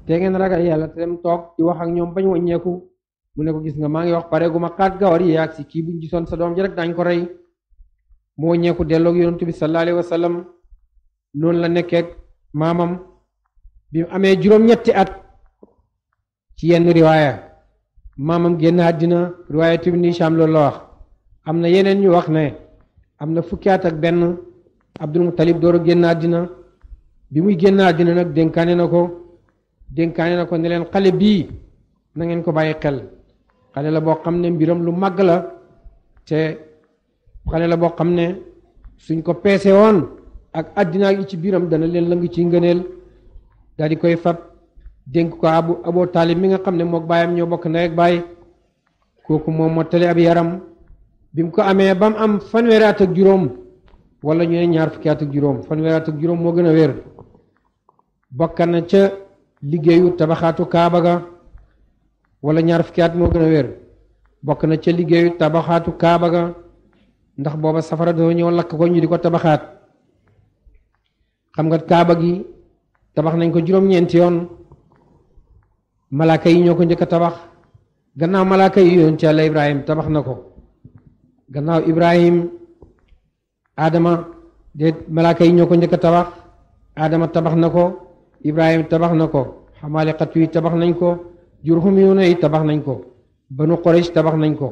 te ngeen ragal yàlla te dem toog di wax ak ñoom bañ wàññeeku mu ne ko gis nga maa ngi wax pare gu ma xaat gawar yi ak si kii buñ gisoon sa doom ji rek dañ ko rey mu wàññeeku delloog yonent bi sallallahu alayhi wa sallam noonu la nekkeeg maamam bi mu amee juróom-ñetti at ci yenn riwaaya maamam génn àddina riwaaya Ibn Hisham loolu la wax am na yeneen ñu wax ne am na fukki at ak benn Abdul Muttalib door a génn àddina bi muy génn àddina nag dénkaane na ko ne leen xale bii na ngeen ko bàyyi xel xale la boo xam ne mbiram lu màgg la te xale la boo xam ne suñ ko peese woon ak àddina yi ci biiram dana leen lëng ci ngëneel daal di koy fab dénk ko Abu Taalib mi nga xam ne mook baayam ñoo bokk ndey ak baay kooku moom mottali ab yaram bi mu ko amee ba mu am fanweeri at ak juróom wala ñu ne ñaar fukki at ak juróom fanweeri at ak juróom moo gën a wér bokk na ca liggéeyu tabaxaatu Kaaba ga wala ñaar fukki at moo gën a wér bokk na ca liggéeyu tabaxaatu Kaaba ga ndax booba safara dafa ñëw lakk ko ñu di ko tabaxaat xam nga Kaaba gi tabax nañ ko juróom-ñeenti yoon malaaka yi ñoo ko njëkk a tabax gannaaw malaaka yi yoon ci Yàlla Ibrahim tabax na ko gannaaw Ibrahim Adama de malaaka yi ñoo ko njëkk a tabax Adama tabax na ko Ibrahim tabax na ko xamaaliqatu yi tabax nañ ko Jurhumiyuuna yi tabax nañ ko Banu Quraysh tabax nañ ko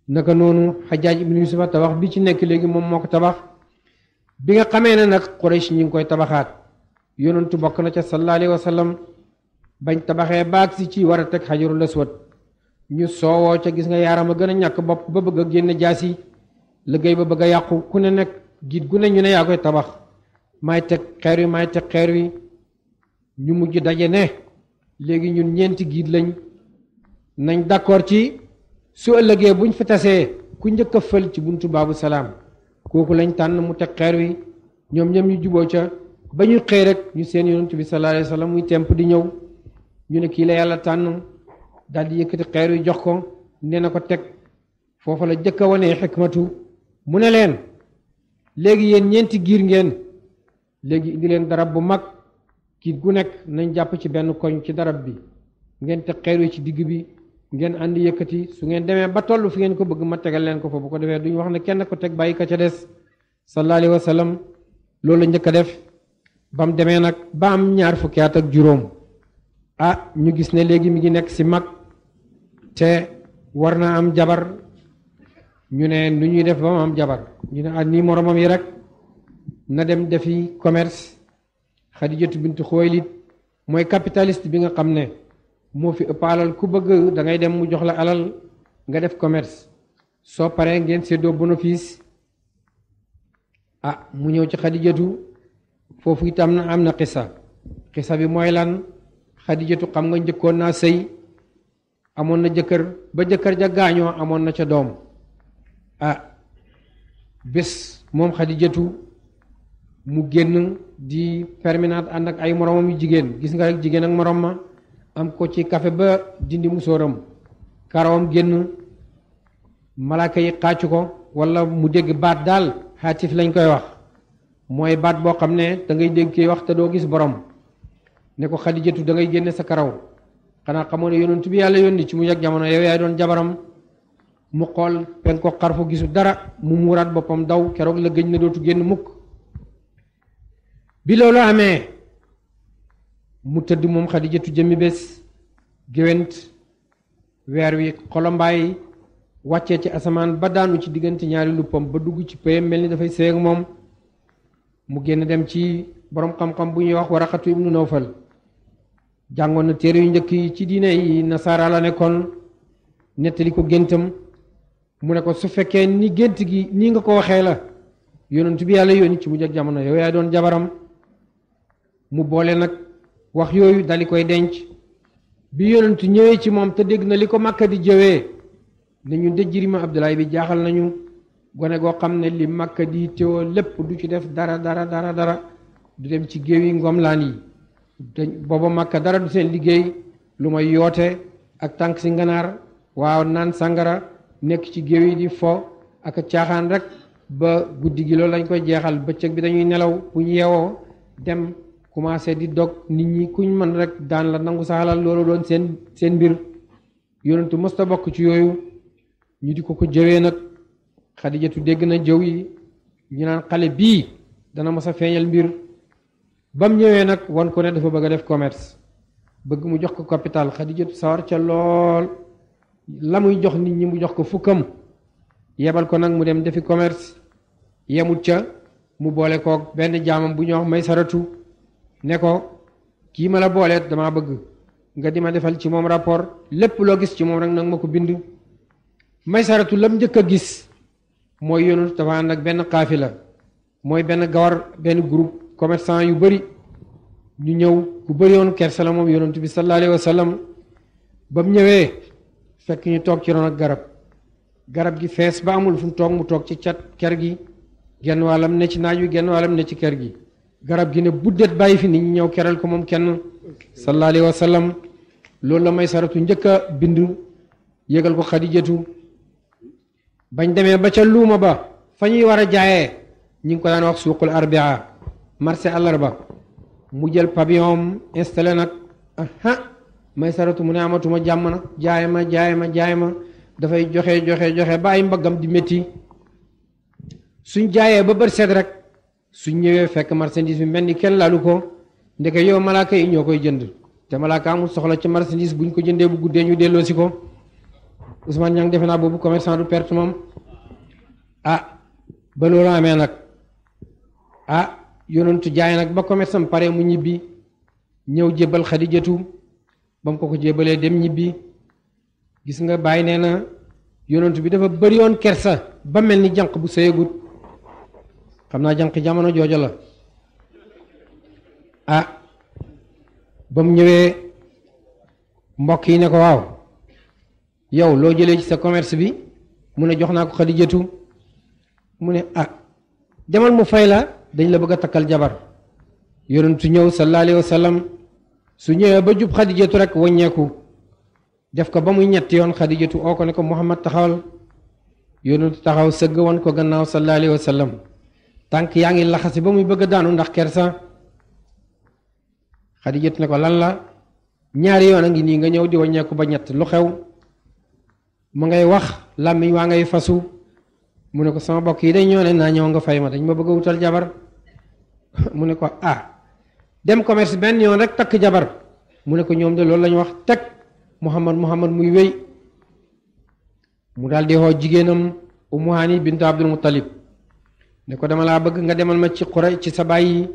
naka noonu Xajaaj ibnu Yusufa tabax bi ci nekk léegi moom moo ko tabax bi nga xamee ne nag Quraysh ñi ngi koy tabaxaat yonentu bokk na ca sallallahu alayhi wa sallam bañ tabaxee baag si ci war a teg xajarul aswad ñu soowoo ca gis nga yaaram a gën a ñàkk bopp ba bëgg a génn jaasi liggéey ba bëgg a yàqu ku ne nag giit gu ne ñu ne yaa koy tabax maay teg xeer wi ñu mujj daje ne léegi ñun ñeenti giit lañ nañ d'accord ci su ëllëgee buñ fi tasee ku njëkk a fël ci buntu baabu salaam kooku lañ tànn mu teg xeer wi ñoom ñoom ñu juboo ca ba ñu xëy rek ñu seen yonent bi sallallahu alayhi wa sallam muy temp di ñëw ñu ne kii la yàlla tànn daal di yëkkati xeer wi jox ko nee na ko teg foofa la jëkk a wanee xikmatu mu ne leen léegi yéen ñeenti giir ngeen léegi indi leen darab bu mag kiit gu nekk nañ jàpp ci benn koñ ci darab bi ngeen teg xeer wi ci digg bi ngeen àndi yëkkati su ngeen demee ba toll fi ngeen ko bëgg ma tegal leen ko fa bu ko defee duñ wax ne kenn ko teg bàyyi ka ca des sallallahu alayhi wa sallam loolu la njëkk a def ba mu demee nag ba am ñaar fukki at ak juróom ñu gis ne léegi mi ngi nekk si mag te war na am jabar ñu ne nu ñuy def ba mu am jabar ñu ne nii moromam yi rek na dem defi commerce Xadijatu bintu Xuwaylid mooy capitaliste bi nga xam ne moo fi ëpp alal ku bëgg da ngay dem mu jox la alal nga def commerce soo paree ngeen séddoo bénéfice mu ñëw ci Xadijatu foofu itam na am na xisa bi mooy lan Xadijatu xam nga njëkkoon naa sëy amoon na jëkkër ba jëkkër ja gaañoo amoon na ca doom bés moom Xadijatu mu génn di permanente ànd ak ay moromam yu jigéen gis nga rek jigéen ak morom ma am ko ci café ba dindi musóoram karawam génn malaaka yi xàccu ko wala mu dégg baat daal xaatif lañ koy wax mooy baat boo xam ne da ngay dégg kiy wax te doo gis borom ne ko Xadijatu da ngay génne sa karaw xanaa xamoo ne yonent bi yàlla yónni ci mu yàgg jamono yow yaay doon jabaram mu xool pen ko xarfu gisu dara mu muuraat boppam daw keroog la gëj na dootu génn mukk bi loolu amee mu tëdd moom Xadijatu jëmmi bés géwént weer wi xolombaay wàccee ci asamaan ba daanu ci diggante ñaari luppam ba dugg ci payam mel ni dafay séy ak moom mu génn dem ci borom xam-xam bu ñuy wax Waraqatu ibnu Nawfal jàngoon na téere yu njëkk yi ci diine yi nasaara la nekkoon nettali ko géntam mu ne ko su fekkee ni gént gi nii nga ko waxee la yonent bi yàlla yónni ci mujj ak jamono yow yaay doon jabaram mu boole nag wax yooyu dali koy denc bi yonent ñëwee ci moom te dégg na li ko Makka di jëwee ne ñun de jirima Abdoulaye bi jaaxal nañu gone goo xam ne li Makka di teewoo lépp du ci def dara du dem ci géew yi ngomlaan yi booba Makka dara du seen liggéey lu may yoote ak tànk si nganaar waaw naan sàngara nekk ci géew yi di fo ak caaxaan rek ba guddi gi loolu lañ koy jeexal bëccëg bi dañuy nelaw bu ñu yeewoo dem commencé di dog nit ñi kuñ mën rek daan la nangu sa xalal loolu doon seen mbir yonentu mësta bokk ci yooyu ñu di ko jëwee nag Xadijatu dégg na jëw yi ñu naan xale bii dana mës a feeñal mbir bam ñëwee nag wan ko ne dafa bëgg a def commerce bëgg mu jox ko capital Xadijatu sawar ca lool la muy jox nit ñi mu jox ko fukkam yebal ko nag mu dem defi commerce yemut ca mu boole koog benn jaamam bu ñuy wax Maysaratu ne ko kii ma la booleet damaa bëgg nga di ma defal ci moom rapport lépp loo gis ci moom rek nag ma ko bind Maysaratu lam njëkk a gis mooy yonent dafa ànd ak benn xaafila mooy benn gawar benn groupe commerçant yu bëri ñu ñëw ku bëri woon kersa la moom yonent bi sallallahu alayhi wa sallam ba mu ñëwee fekk ñu toog ci ron ak garab gi fees ba amul fu mu toog ci cat ker gi genn wàllam ne ci naaj wi genn wàllam ne ci ker gi garab gi ne buddet bàyyi fi nit ñi ñëw keral ko moom kenn sallallahu alayhi wa sallam loolu la Maysaratu njëkk a bind yëgal ko Xadijatu bañ demee ba ca luuma ba fa ñuy war a jaayee ñi ngi ko daan wax suuqul arbia marché àllarba mu jël pavillon installé nag Maysaratu mu ne amatuma jàmm nag jaay ma dafay joxe ba ay mbaggam di métti suñ jaayee ba bër seet rek suñ ñëwee fekk marchandise bi mel ni kenn laalu ko ndeke yow malaaka yi ñoo koy jënd te malaaka amul soxla ci marchandise buñ ko jëndee bu guddee ñu delloo si ko Ousmane Niang defe naa boobu commerçant du perte moom ba loolu amee nag yonentu jaay nag ba commerçant pare mu ñibbi ñëw jébbal Xadijatu ba mu ko jébbalee dem ñibbi gis nga bàyyi nee na yonentu bi dafa bëri woon kersa ba mel ni jànq bu sëyagut xam naa jànq jamono joojo la ba mu ñëwee mbokk yi ne ko waaw yow loo jëlee ci sa commerce bi mu ne jox naa ko Xadijatu mu ne demal mu fay la dañ la bëgg a takkal jabar yonentu ñëw sallallahu alayhi wa sallam su ñëwee ba jub Xadijatu rek waññeeku def ko ba muy ñetti yoon Xadijatu oo ko ne ko Muhammad taxawal yonentu taxaw sëgg woon ko gannaaw sallallahu alayhi wa sallam tànk yaa ngi laxasi ba muy bëgg a daanu ndax kersa Xadijatu ne ko lan la ñaari yoon a ngi nii nga ñëw di waññeeku ba ñett lu xew mu ngay wax làmmiñ waa ngay fasu mu ne ko sama bokk yi day ñoo ne naa ñëw nga fay ma dañ ma bëgg a wutal jabar mu ne ko dem commerce benn yoon rek takk jabar mu ne ko ñoom de loolu la ñu wax teg Muhammad muy wéy mu daal di xoo jigéenam Ummu Hani bintu Abdul Muttalib ne ko dama laa bëgg nga demal ma ci Quraysh ci sa bàyyi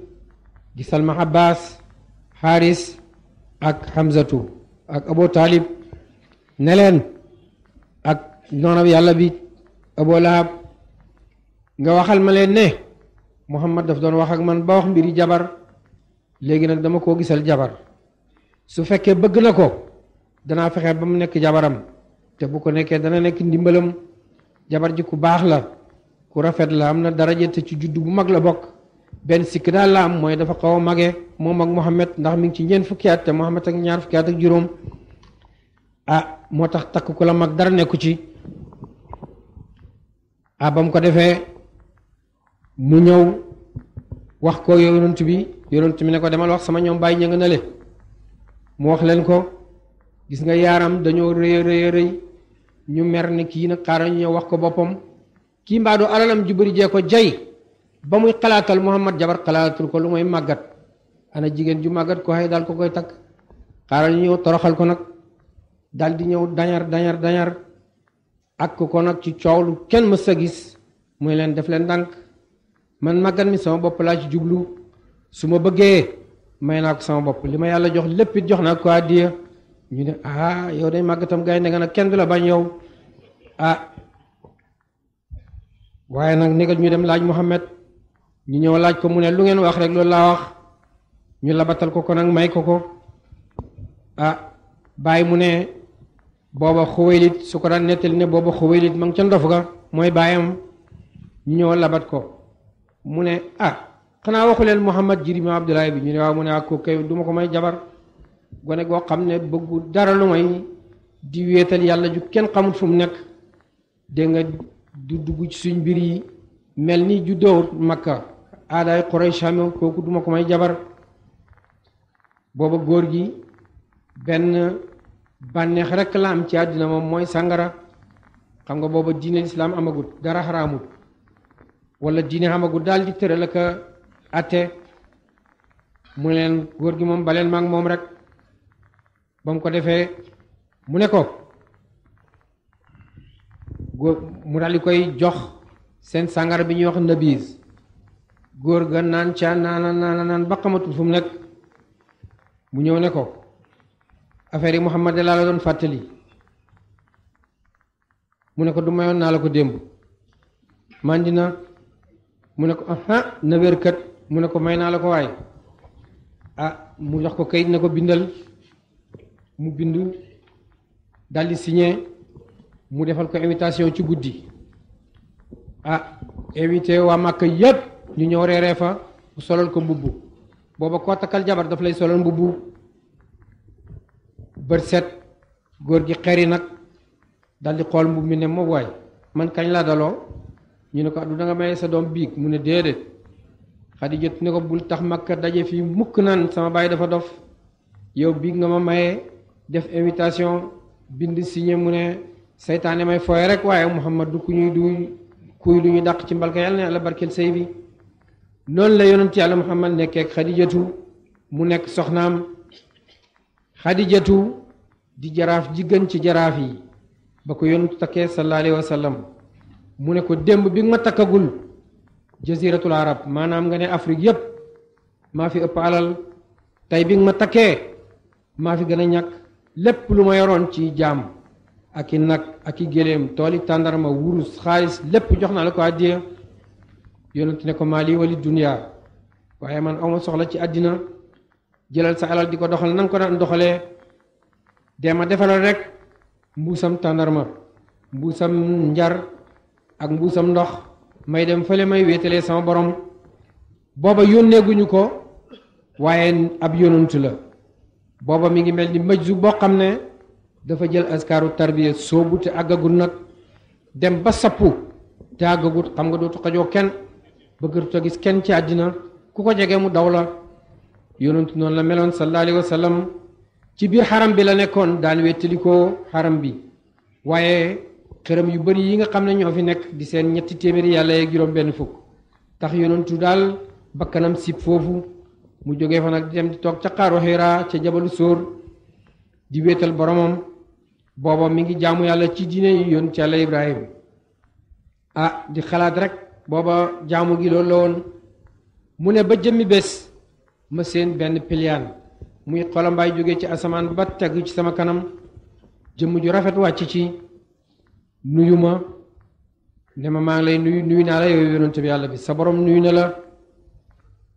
gisal ma Abbas Haris ak Hamzatu ak Abu Talib ne leen ak noonab yàlla bi Abu Lahab nga waxal ma leen ne Muhammad daf doon wax ak man ba wax mbiri jabar léegi nag dama koo gisal jabar su fekkee bëgg na ko danaa fexe ba mu nekk jabaram te bu ko nekkee dana nekk ndimbalam jabar ji ku baax la ku rafet la am na daraja te ci juddu bu mag la bokk benn sikk daal la am mooy dafa xaw a mage moom ak Muhammad ndax mi ngi ci ñeent fukki at te Muhammad ak ñaar fukki at ak juróom moo tax takk ku la mag dara nekku ci ba mu ko defee mu ñëw wax ko yonent bi ne ko demal wax sama ñoom bàyyi ña nga nale mu wax leen ko gis nga yaaram dañoo rëy ñu mer ne kii nag xaaral ñu ñëw wax ko boppam kii mbaadu alalam ju bëri jee ko jay ba muy xalaatal Muhammad jabar xalaatul ko lu mooy màggat ana jigéen ju màggat ko xëy daal ko koy takk xaaral ñu ñëw toroxal ko nag daal di ñëw dañar ak ko nag ci coow lu kenn mës a gis muy leen def leen ndànk man màggat mi sama bopp laa ci jublu su ma bëggee may naa ko sama bopp li ma yàlla jox lépp it jox naa ko addiya ñu ne yow day màggatam gaynde nga nag kenn du la bañ yow waaye nag négal ñu dem laaj Muhammad ñu ñëw laaj ko mu ne lu ngeen wax rek loolu laa wax ñu labatal ko nag may ko bàyyi mu ne booba Xuwaylid su ko daan nettali ne booba Xuwaylid ma ngi ca ndof ga mooy bàyyam ñu ñëw labat ko mu ne xanaa waxu leen Muhammad jirimi Abdoulaye bi ñu ne waaw mu ne ko kay du ma ko may jabar gone goo xam ne bëggu dara lu may di wéetal yàlla ju kenn xamut fu mu nekk dégg nga du dugg ci suñ mbir yi mel ni ju doowut Makka aadaay Quraysh kooku du ma ko may jabar booba góor gi benn bànneex rekk la am ci àddina moom mooy sàngara xam nga booba diine lislaam amagut dara xaraamut wala diine amagut daal di tëral ak atte mu leen góor gi moom baleen maag moom rek ba mu ko defee mu ne ko góor mu daal di koy jox seen sàngara bi ñuy wax nabiis góor ga naan ca naan ba xamatul fu mu nekk mu ñëw ne ko affaire yi Muhammad laa la doon fàttali mu ne ko du mayoon naa la ko démb mandi na mu ne ko na wér kat mu ne ko may naa la ko waay mu jox ko kayit ne ko bindal mu bind daldi signé mu defal ko invitation ci guddi invité waa Màkka yépp ñu ñëw reeree fa mu solal ko mbubb booba koo takkal jabar daf lay solal mbubb bët set góor gi xeri nag daldi xool mbubb mi ne moo waay man kañ laa daloo ñu ne ko du da nga maye sa doom biig mu ne déedéet Xadija ne ko bul tax Makka daje fii mukk naan sama baay dafa dof yow biig nga ma maye def invitation bind signé mu ne seytaane may fooy rek waaye Muhammad du ku ñuy kuy lu ñu dàq ci mbalka yàlla ne yàlla barkeel sëy bi noonu la yonent yàlla Muhammad nekkee ak Xadijatu mu nekk soxnaam Xadijatu di jaraaf ji gën ci jaraaf yi ba ko yonent takkee sallallahu alayhi wa sallam mu ne ko démb bi nga ma takkagul jaziratul arab maanaam nga ne Afrique yépp maa fi ëpp alal tey bi nga ma takkee maa fi gën a ñàkk lépp lu ma yoroon ci jaam ak i nag ak i géléem tooli tàndarma wurus xaalis lépp jox naa la ko àddiya yonent ne ko maali wali dunya waaye man awma soxla ci àddina jëlal sa alal di ko doxal nanga ko daan doxalee dema defalal rek mbuusam tàndarma mbuusam njar ak mbuusam ndox may dem fële may wéetalee sama borom booba yónneeguñu ko waaye ab yonantu la booba mi ngi mel ni majzu boo xam ne dafa jël askaaru tarbiya soobu te àggagul nag dem ba sappu te àggagut xam nga dootu xajoo kenn bëggatu gis kenn ci àddina ku ko jege mu daw la yonantu noonu la meloon sallallahu alayhi wa sallam ci biir xaram bi la nekkoon daan wettali ko xaram bi waaye xërëm yu bari yi nga xam ne ñoo fi nekk di seen 300 yàlla yeeg juróom-benn fukk tax yonantu daal bakkanam sib foofu mu jógee fa nag di dem di toog ca xaaru Hira ca jabalu sóor di wéetal boromam booba mi ngi jaamu yàlla ci diine yi yoon ci yàlla Ibrahim di xalaat rek booba jaamu gi loolu la woon mu ne ba jëmmi bés ma seen benn piliyaan muy xolambaay jógee ci asamaan ba tegu ci sama kanam jëmm ju rafet wàcc ci nuyu ma ne ma maa ngi lay nuyu naa la yow yonent bi yàlla bi sa borom nuyu na la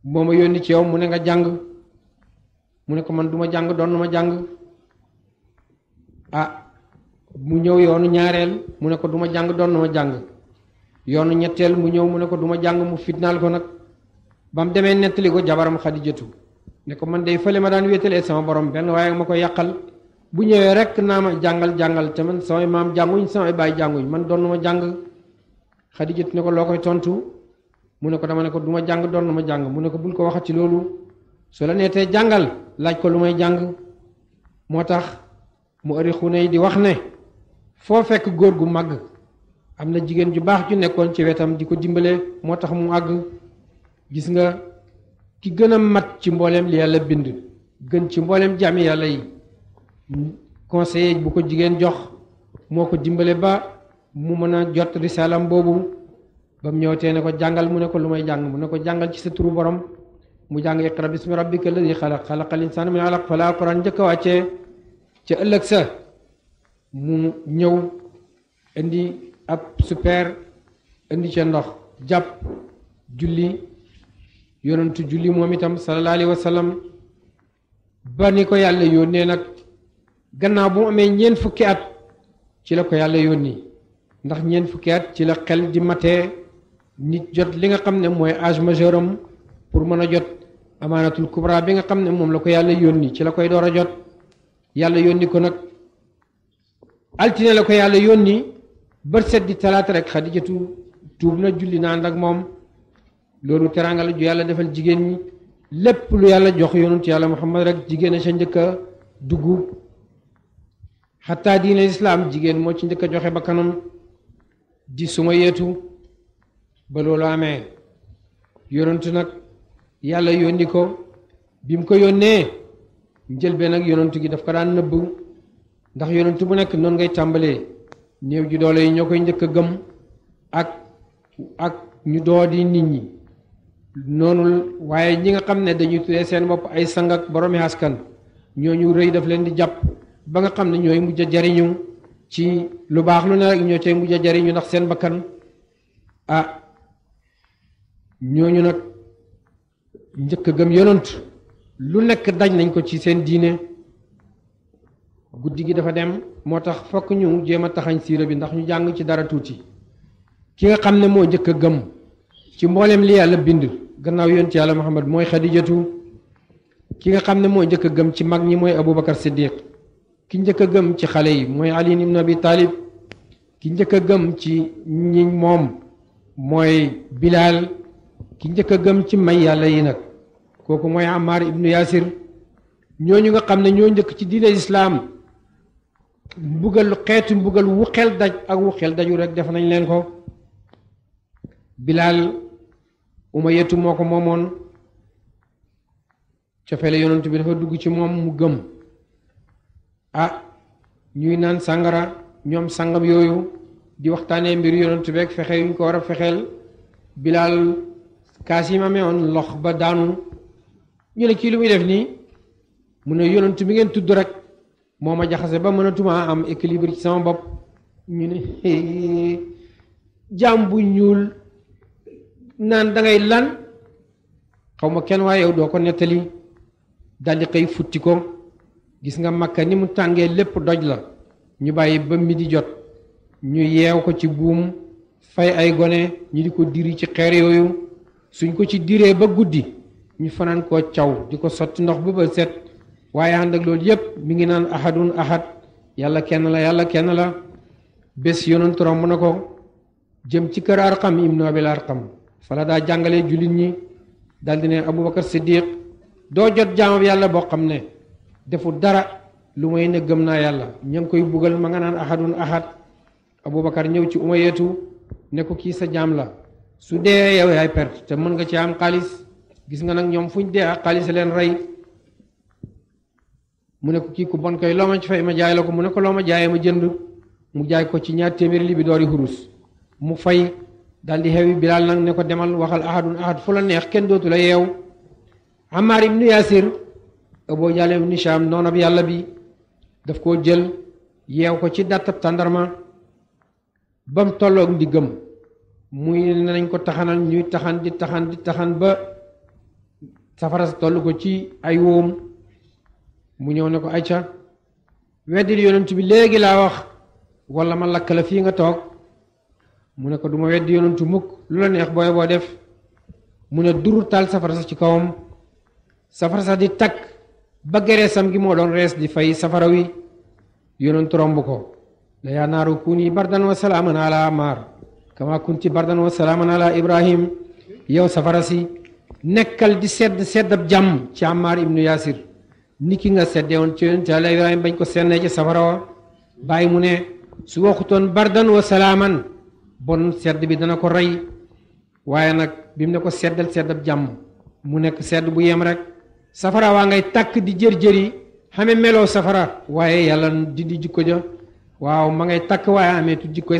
moo ma yónni ci yow mu ne nga jàng mu ne ko man du ma jàng doon ma jàng mu ñëw yoonu ñaareel mu ne ko du ma jàng doon ma jàng yoonu ñetteel mu ñëw mu ne ko du ma jàng mu fitnaal ko nag ba mu demee nettali ko jabaram Xadijatu ne ko man day fële ma daan wéetalee sama borom benn waaye ma ko yàqal bu ñëwee rek naa ma jàngal te man samay maam jànguñ samay baay jànguñ man doon ma jàng Xadijatu ne ko loo koy tontu mu ne ko dama ne ko du ma jàng doon ma jàng mu ne ko bul ko waxati loolu su la neetee jàngal laaj ko lu may jàng moo tax mu ëri xune yi di wax ne foo fekk góor gu màgg am na jigéen ju baax ju nekkoon ci wetam di ko dimbale moo tax mu àgg gis nga ki gën a mat ci mbooleem li yàlla bind gën ci mbooleem jaami yàlla yi conseiller bu ko jigéen jox moo ko dimbale ba mu mën a jot risalam boobu ba mu ñëwtee ne ko jàngal mu ne ko lu may jàng mu ne ko jàngal ci sa turu borom mu jàng iqra bismi rabbika alladi xalaq xalaqal insaana min alaq fa la alquran njëkk a wàccee ca ëllëg sa mu ñëw indi ab super indi ca ndox jàpp julli yonentu julli moom itam sallallahu alayhi wa sallam ba ni ko yàlla yónnee nag gannaaw bu mu amee ñeent fukki at ci la ko yàlla yónni ndax ñeent fukki at ci la xel di matee nit jot li nga xam ne mooy âge majeur am pour mën a jot amaanatul kubra bi nga xam ne moom la ko yàlla yónni ci la koy door a jot yàlla yónni ko nag altine la ko yàlla yónni bët set di talaata rek xadijatu tuub na julli na ànd ak moom loolu teraanga la ju yàlla defal jigéen ñi lépp lu yàlla jox yonentu yàlla muhammad rek jigéen a sa njëkk a dugg xataa diine islaam jigéen moo ci njëkk a joxe ba kanam di suma yeetu ba loolu amee yonentu nag yàlla yónni ko bi mu ko yónnee njëlbeen nag yonentu gi daf ko daan nëbb ndax yonentu bu nekk noonu ngay tàmbalee néew ji doole yi ñoo koy njëkk a gëm ak ñu doodi nit ñi noonu waaye ñi nga xam ne dañuy tuddee seen bopp ay sang ak boroomi askan ñooñu rëy daf leen di jàpp ba nga xam ne ñooy mujj a jariñu ci lu baax lu ne rek ñoo cay mujj a jariñu ndax seen bakkan ñooñu nag njëkk a gëm yonent lu nekk daj nañ ko ci seen diine guddi gi dafa dem moo tax fokk ñu jéem a taxañ siira bi ndax ñu jàng ci dara tuuti ki nga xam ne moo njëkk a gëm ci mboolem li yàlla bind gannaaw yonent yàlla Muhammad mooy Xadijatu ki nga xam ne moo njëkk a gëm ci mag ñi mooy Aboubacar Siddiq ki njëkk a gëm ci xale yi mooy Ali ibn Abi Talib ki njëkk a gëm ci ñi moom mooy Bilal ki njëkk a gëm ci may yàlla yi nag kooku mooy Ammar ibnu Yasir ñooñu nga xam ne ñoo njëkk ci diine islaam xeetu mbugal wu xel daj ak wu xel daju rek def nañ leen ko Bilal Umayyatu moo ko moomoon cofeele yonent bi dafa dugg ci moom mu gëm ñuy naan sàngara ñoom sangam yooyu di waxtaanee mbir yonent beeg fexe yuñ ko war a fexeel Bilal kaas yi ma meewoon lox ba daanu ñu ne kii lu muy def nii mu ne yonent bi ngeen tudd rek moo ma jaxase ba mënatuma am équilibre ci sama bopp ñu ne jaam bu ñuul naan da ngay lan xaw ma kenn waaye yow doo ko nettali daldi xëy futti ko gis nga Makka ni mu tàngee lépp doj la ñu bàyyi ba midi jot ñu yeew ko ci buum fay ay gone ñu di ko diri ci xeer yooyu suñ ko ci diree ba guddi ñu fanaan koo caw di ko sotti ndox ba ba set waaye ànd ak loolu yépp mi ngi naan ahadun ahad yàlla kenn la bés yonent romb na ko jëm ci kër Arqam ibnu Abil Arqam fala daa jàngalee jullit ñi daldi ne Aboubacar Siddiq doo jot jaamab yàlla boo xam ne defu dara lu may ne gëm naa yàlla ña ngi koy bugal ma nga naan ahadun ahad Aboubacar ñëw ci Umayyatu ne ko kii sa jaam la su dee yow yaay perte te mën nga ci am xaalis gis nga nag ñoom fuñ dee ak xaalis leen rey mu ne ko kii ku bon koy loo ma ci fay ma jaay la ko mu ne ko loo ma jaayee ma jënd mu jaay ko ci 2 téeméeri li bi doori hurus mu fay daldi xewi Bilal nag ne ko demal waxal ahadun ahad fu la neex kenn dootu la yeew Ammar ibnu Yasir Abu Jahl ibnu Hisham noonab yàlla bi daf koo jël yeew ko ci dattab tàndarma ba mu tolloog ndiggam muy nañ ko taxanal ñuy taxan di taxan ba safara sa toll ko ci ay wóom mu ñëw ne ko ayca weddil yonent bi léegi laa wax wala ma lakk la fii nga toog mu ne ko du ma weddi yonentu mukk lu la neex booy boo def mu ne dur taal safara sa ci kawam safara sa di takk ba gereesam gi moo doon rees di fay safara wi yonentu romb ko la yaa naaru kuni bardan wa salaaman ala Ammar kama kunti bardan wa salaaman ala Ibrahim yow safara si nekkal di seddab jàmm ci Ammar ibnu Yasir niki nga sedde woon ci yonent Yàlla Ibrahim bañ ko sennee ci safara wa bàyyi mu ne su waxutoon bardan wa salaaman bon sedd bi dana ko rey waaye nag bi mu ne ko seddab jàmm mu nekk sedd bu yem rek safara waa ngay tàkk di jër-jëri xame meloo safara waaye yàlla dindi jikko ja waaw ma ngay takk waaye ameetu jikkoy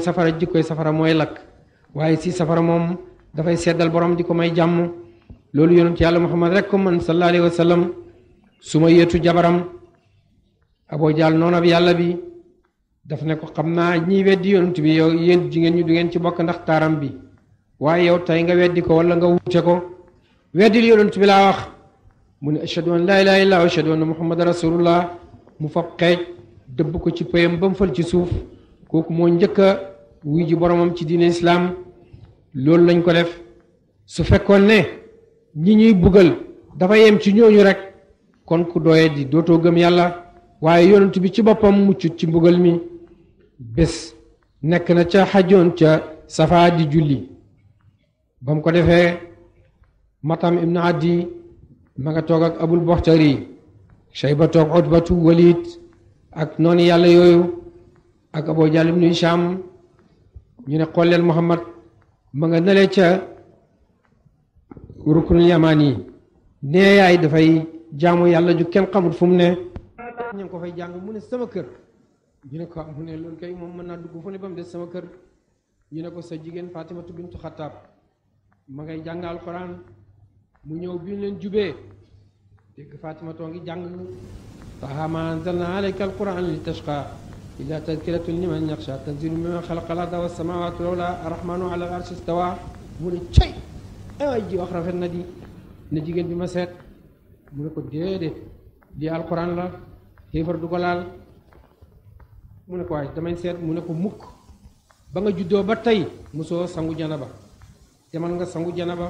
safara mooy lakk waaye si safara moom dafay seddal borom di ko may jàmm loolu yonent yàlla Muhammad rek ko man sallallahu alayhi wa sallam su ma yeetu jabaram Abu Jahl noonu ab yàlla bi daf ne ko xam naa ñiy weddi yonent bi yow yéen jigéen ñi du ngeen ci bokk ndax taaram bi waaye yow tey nga weddi ko wala nga wuute ko weddil yonent bi laa wax mu ne ashhadu an laa ilaaha illallaah wa ashhadu anna muhammadan rasulullah mu fab xeej dëbb ko ci pëyam ba mu fal ci suuf kooku moo njëkk a wuy ji boromam ci diine islaam loolu lañ ko def su fekkoon ne ñi ñuy buggal dafa yem ci ñooñu rek kon ku doye di dootoo gëm yàlla waaye yonent bi ci boppam muccut ci mbugal mi bés nekk na ca xajoon ca Safa di julli ba mu ko defee Matam ibnu Adi ma nga toog ak Abul Boxtari Shayba toog Utbatu Walid ak noonu yàlla yooyu ak Abu Jahl ibnu Hisham ñu ne xooleel Muhammad ma nga nele ca ruknul yamani nee yaay dafay jaamu yàlla ju kenn xamut fu mu ne ñu ngi ko fay jàng mu ne sama kër ñu ne ko mu ne loolu kay moom mën naa dugg fu ne ba mu des sama kër ñu ne ko sa jigéen Fatimatu bintu Xattaab ma ngay jàng alquran mu ñëw bi ñu leen jubee dégg Fatimatoo ngi jàng taha ma anzalna alayka alquran li tashqa illa tadkiratun liman yaxsha tanzilu mimman xalaqa al-arda was samawati wala arrahmanu ala al-arshi istawa mu ne cay ay ji wax rafet na di ne jigéen bi ma seet mu ne ko déedéet lii alquran la xéefar du ko laal mu ne ko waaye damay seet mu ne ko mukk ba nga juddoo ba tey mosoo sangu janaba demal nga sangu janaba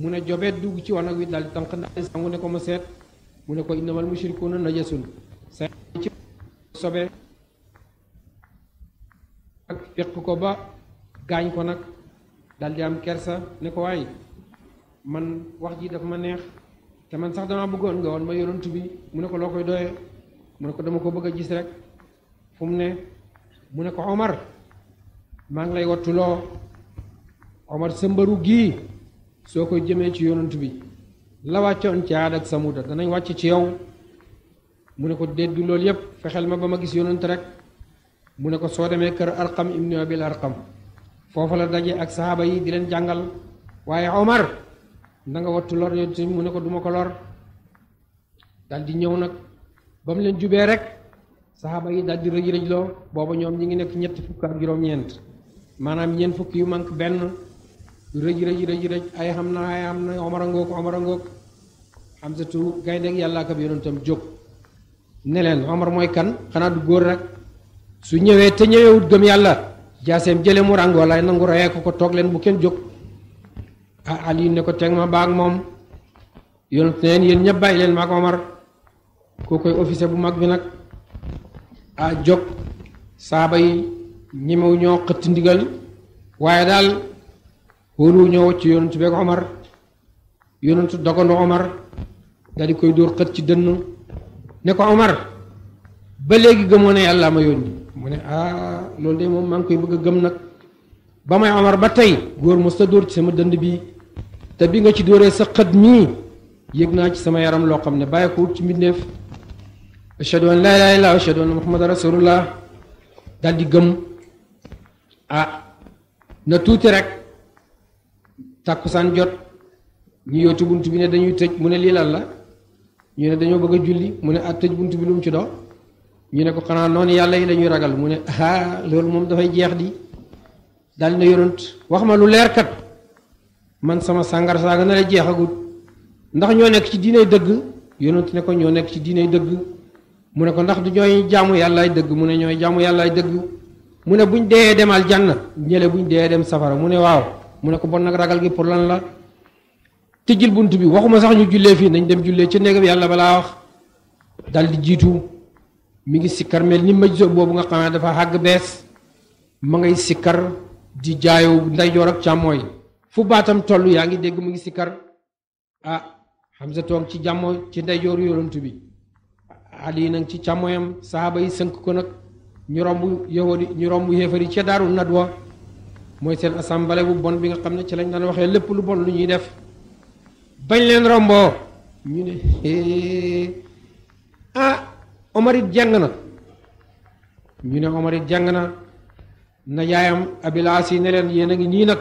mu ne jobeet dugg ci wanag wi daal di tànq ndax sangu ne ko ma seet mu ne ko innamal mushrikuuna najasun sa ci sobe ak fekk ko ba gaañ ko nag daal di am kersa ne ko waaye man wax ji dafa ma neex te man sax dama bëggoon nga woon ma yonent bi mu ne ko loo koy doyee mu ne ko dama ko bëgg a gis rek fu mu ne mu ne ko Omar maa ngi lay wattuloo Omar sa mbëru gii soo koy jëmee ci yonent bi la wàccoon ci Aad ak Samuuda danañ wàcc ci yow mu ne ko déet du loolu yépp fexeel ma ba ma gis yonent rek mu ne ko soo demee kër Arqam ibnu Abil Arqam foofa la daje ak sahaaba yi di leen jàngal waaye Omar na nga wattu lor yonent bi mu ne ko duma ko lor dal di ñëw nag ba mu leen jubee rek sahaaba yi dal di rëj rëjloo booba ñoom ñi ngi nekk ñetti fukk ak juróom-ñeent maanaam ñeent fukk yu manque benn rëj ay xam na Omar a ngoog Hamzatu gaynde ak yàlla ak ab yonentam jóg ne leen Omar mooy kan xanaa du góor rek su ñëwee te ñëwewut gëm yàlla jaaseem jële mu ràng walaay nangu reyee ko toog leen bu kenn jóg Ali ne ko teg ma baag moom yonent neen yéen ñëpp bàyyi leen maag Omar koo koy officier bu mag bi nag jóg saaba yi ñemewu ñoo xëtt ndigal waaye daal wóolu ñoo wacc yonent beeg Omar yonent dogandu Omar daal di koy dóor xët ci dënn ne ko Omar ba léegi gëmoo ne yàlla ma yónni mu ne loolu de moom maa ngi koy bëgg a gëm nag ba may Omar ba tey góor mos ta dóor ci sama dënd bi te bi nga ci dóoree sa xët mii yëg naa ci sama yaram loo xam ne bàyyi ko wut ci mbindeef ashhadu an laa ilaaha illallaah wa ashhadu anna muhammadan rasulullah daal di gëm na tuuti rek tàkkusaan jot ñu yootu bunt bi ne dañuy tëj mu ne lii lan la ñu ne dañoo bëgg a julli mu ne tëj bunt bi lu mu ci do ñu ne ko xanaa noonu yàlla yi dañuy ragal mu ne loolu moom dafay jeex di daal na yonent wax ma lu leer kat man sama sàngar saaga na la jeexagut ndax ñoo nekk ci diinay dëgg yonent ne ko ñoo nekk ci diinay dëgg mu ne ko ndax du ñooy jaamu yàllaay dëgg mu ne ñooy jaamu yàllaay dëgg mu ne buñ dee dem aljanna ñële buñ dee dem safara mu ne waaw mu ne ko bon nag ragal gi pour lan la tijjil bunt bi waxuma sax ñu jullee fii nañ dem jullee ca néegam yàlla balaa wax dal di jiitu mi ngi sikkar mel ni majso boobu nga xam ne dafa xàgg bees ma ngay sikkar di jaayu ndeyjoor ak càmmooy fu baatam toll yaa ngi dégg mu ngi sikkar Hamza toog ci jàmmo ci ndeyjooru yonent bi Ali nag ci càmmooyam sahaaba yi sënk ko nag ñu romb yahudi ñu romb yéefari ca daaru nadwa mooy seen assemblée bu bon bi nga xam ne ci lañ daan waxee lépp lu bon lu ñuy def bañ leen romboo ñu ne Omar it jàng na ñu ne Omar it jàng na yaayam Abilaas yi ne leen yéen a ngi nii nag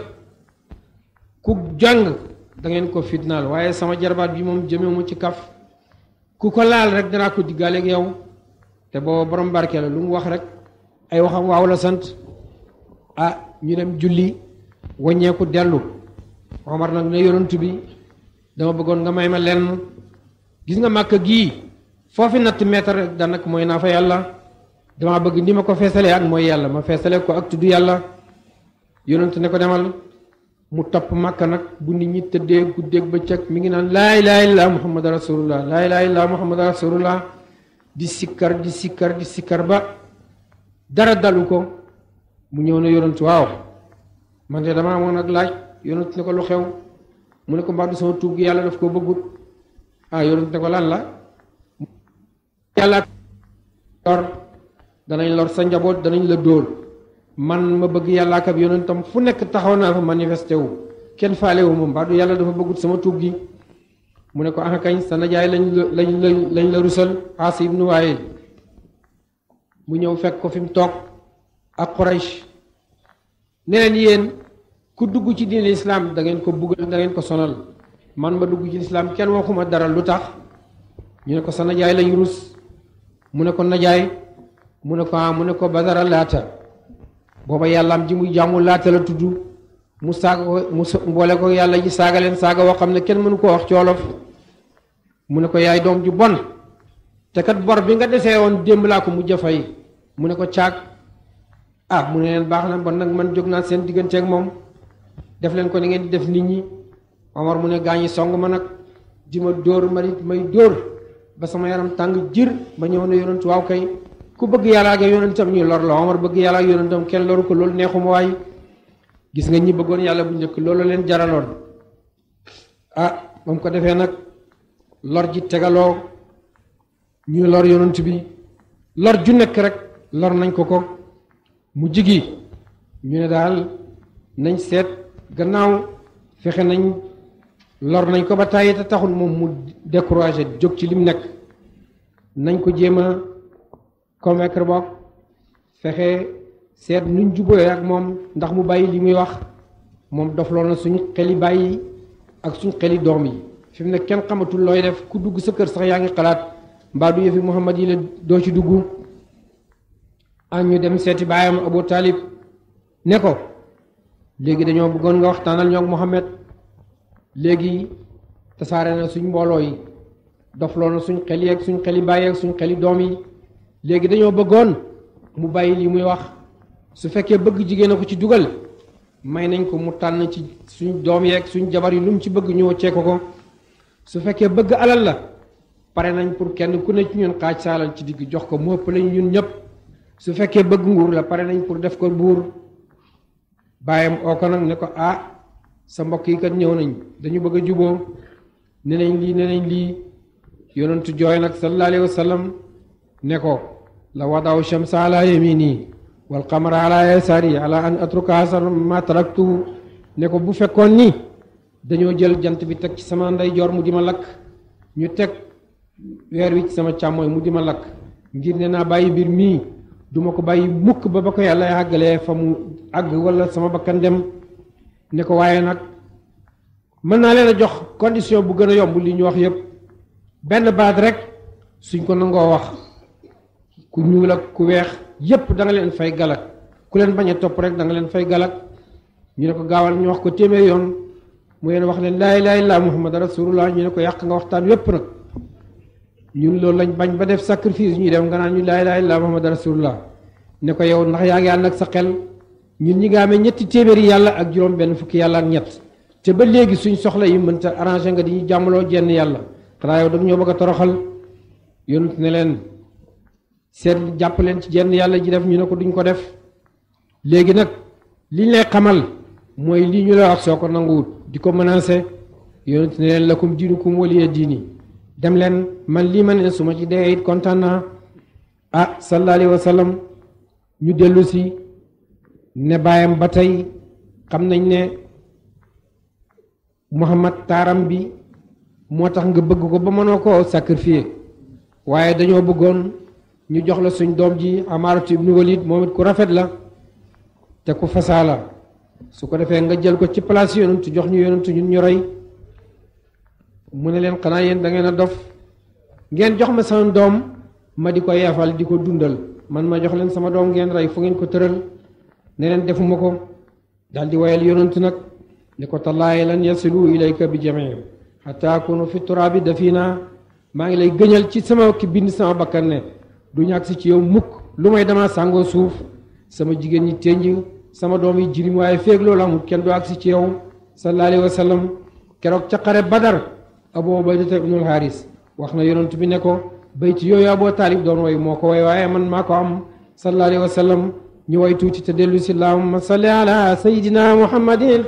ku jàng da ngeen ko fitnaal waaye sama jarbaat bi moom jëmewuma ci kaf ku ko laal rek danaa ko diggaaleeg yow te booba borom barke la lu mu wax rek ay waxam waaw la sant ñu dem julli waññeeku dellu Omar nag ne yonent bi dama bëggoon nga may ma lenn gis nga Màkka gii foofi natt meetar rek daanaka mooy naa fa yàlla dama bëgg ni ma ko feesalee ak mooy yàlla ma feesale ko ak tudd yàlla yonent ne ko demal mu topp Màkka nag bu nit ñi tëddee guddeeg bëccëg mi ngi naan laa ilaaha illallaah muhammad rasulullah laa ilaaha illallaah muhammad rasulullah di sikkar ba dara dalu ko mu ñëw ne yonent waaw man de dama amoon ak laaj yonent ne ko lu xew mu ne ko mbaa du sama tuub gi yàlla daf ko bëggut yonent ne ko lan la yàlla danañ lor sa njaboot danañ la dóor man ma bëgg yàlla ak ab yonentam fu nekk taxaw naa fa manifesté wu kenn faale wu ma mbaa du yàlla dafa bëggut sama tuub gi mu ne ko kañ sa najaay lañ la rusal Aas ibnu Waayil mu ñëw fekk ko fi mu toog ak Quraysh ne leen yéen ku dugg ci diine lislaam da ngeen ko buggal da ngeen ko sonal man ma dugg ci lislaam kenn waxuma dara lu tax ñu ne ko sa najaay lañ rus mu ne ko najaay mu ne ko Badara Laata booba yàllaam ji muy jàmmu Laata la tudd mu saaga ko mu boole ko yàlla ji saaga leen saaga woo xam ne kenn mënu koo wax ci wolof mu ne ko yaay doom ju bon te kat bor bi nga desee woon démb laa ko mujj fay mu ne ko caag mu ne leen baax na bon nag man jóg naa seen digganteeg moom def leen ko ni ngeen di def nit ñi Omar mu ne gaañi song ma nag di ma dóor may dóor ba sama yaram tàng jir ba ñëw ne yonent waaw kay ku bëgg yàlla ak yonentam ñuy lor la Omar bëgg yàlla ak yonentam kenn loru ko loolu neexuma waay gis nga ñi bëggoon yàlla bu njëkk loolu leen jaraloon moom ko defee nag lor ji tegaloo ñuy lor yonent bi lor ju nekk rek lor nañ ko mu jigi ñu ne daal nañ seet gannaaw fexe nañ lor nañ ko ba tàyyi te taxul moom mu découragé jóg ci lim nekk nañ ko jéem a convaincre boog fexe seet nuñ jubóoyee ak moom ndax mu bàyyi li muy wax moom dofloo na suñ xeli bàyyi ak suñ xeli doom yi fi mu ne kenn xamatul looy def ku dugg sa kër sax yaa ngi xalaat mbaa du yëfi Muhammad yi la doo ci dugg ñu dem seeti baayam Abu Talib ne ko léegi dañoo bëggoon nga waxtaanal ñoo ak Muhammad léegi tasaare na suñ mbooloo yi dofloo na suñ xel yi ak suñ xeli bàyyi ak suñ xeli doom yi léegi dañoo bëggoon mu bàyyi li muy wax su fekkee bëgg jigéen a ko ci dugal may nañ ko mu tànn ci suñ doom yeeg suñ jabar yi lu mu ci bëgg ñu wàccee ko su fekkee bëgg alal la pare nañ pour kenn ku ne ci ñun xaaj sa alal ci digg jox ko mu ëpp lañ ñun ñëpp su fekkee bëgg nguur la pare nañ pour def ko buur bàyyam oo ko nag ne ko sa mbokk yi kat ñëw nañ dañu bëgg a juboo ne nañ lii yonentu jooy nag sallallahu alayhi wa sallam ne ko la wadaw shamsa ala yamini wal qamara ala yasari ala an atruka asar ma taraktu ne ko bu fekkoon ni dañoo jël jant bi teg ci sama ndeyjoor mu di ma lakk ñu teg weer wi ci sama càmmooy mu di ma lakk ngir ne naa bàyyi mbir mii duma ko bàyyi mukk ba ko yàlla àggalee fa mu àgg wala sama bakkan dem ne ko waaye nag mën naa leen a jox condition bu gën a yomb li ñu wax yépp benn baat rek suñ ko nangoo wax ku ñuul ak ku weex yépp da nga leen fay galak ku leen bañ a topp rek da nga leen fay galak ñu ne ko gaawal ñu wax ko téeméer yoon mu leen wax leen laa ilaaha illallaah muhammad rasulullah ñu ne ko yàq nga waxtaan wépp nag ñun loolu lañ bañ ba def sacrifice ñuy dem nga naan ñu laa ilaaha illallaah muhammad rasulullah ne ko yow ndax yaa ngi ànd ak sa xel ñun ñi nga amee ñetti téeméeri yàlla ak juróom benn fukki yàlla ak ñett te ba léegi suñ soxla yi mënta arrangé nga di ñu jàmmaloo jenn yàlla xanaa yow dag ñoo bëgg a toroxal yonent ne leen seet jàpp leen ci jenn yàlla ji def ñu ne ko duñ ko def léegi nag liñ lay xamal mooy lii ñu la wax soo ko nanguwut di ko menacé yonent ne leen lakum diinukum waliya diini dem leen man lii ma ne su ma ci dee it kontaan naa sallallahu alayhi wa sallam ñu dellu si ne baayam ba tey xam nañ ne Muhammad taaram bi moo tax nga bëgg ko ba mënoo koo sacrifier waaye dañoo bëggoon ñu jox la suñ doom ji Amaaratu ibnu Walid moom it ku rafet la te ku fasaa la su ko defee nga jël ko ci place yonentu jox ñu yonentu ñun ñu rey mu ne leen xanaa yéen da ngeen a dof ngeen jox ma sama doom ma di ko yeefal di ko dundal man ma jox leen sama doom ngeen rey fu ngeen ko tëral ne leen defuma ko daal di wayal yonentu nag ne ko tallaahi lan yasilu ilayka bi jamii hatta akunu fi turaabi dafina maa ngi lay gëñal ci sama ki bind sama bakkan ne du ñàkk si ci yow mukk lu may dama sàngoo suuf sama jigéen ñi ténj sama doom yi jirim waaye feeg loolu amul kenn du agsi ci yow sallallahu alayhi wa sallam keroog ca xare Badar Abu Ubayda ibnul Haris wax na yonent bi ne ko bayti yooyu Abu Taalib doon way moo ko way waaye man maa ko am sallallahu alayhi wa sallam ñu way tuuti te dellu si allahumma salli ala sayidina muhammadin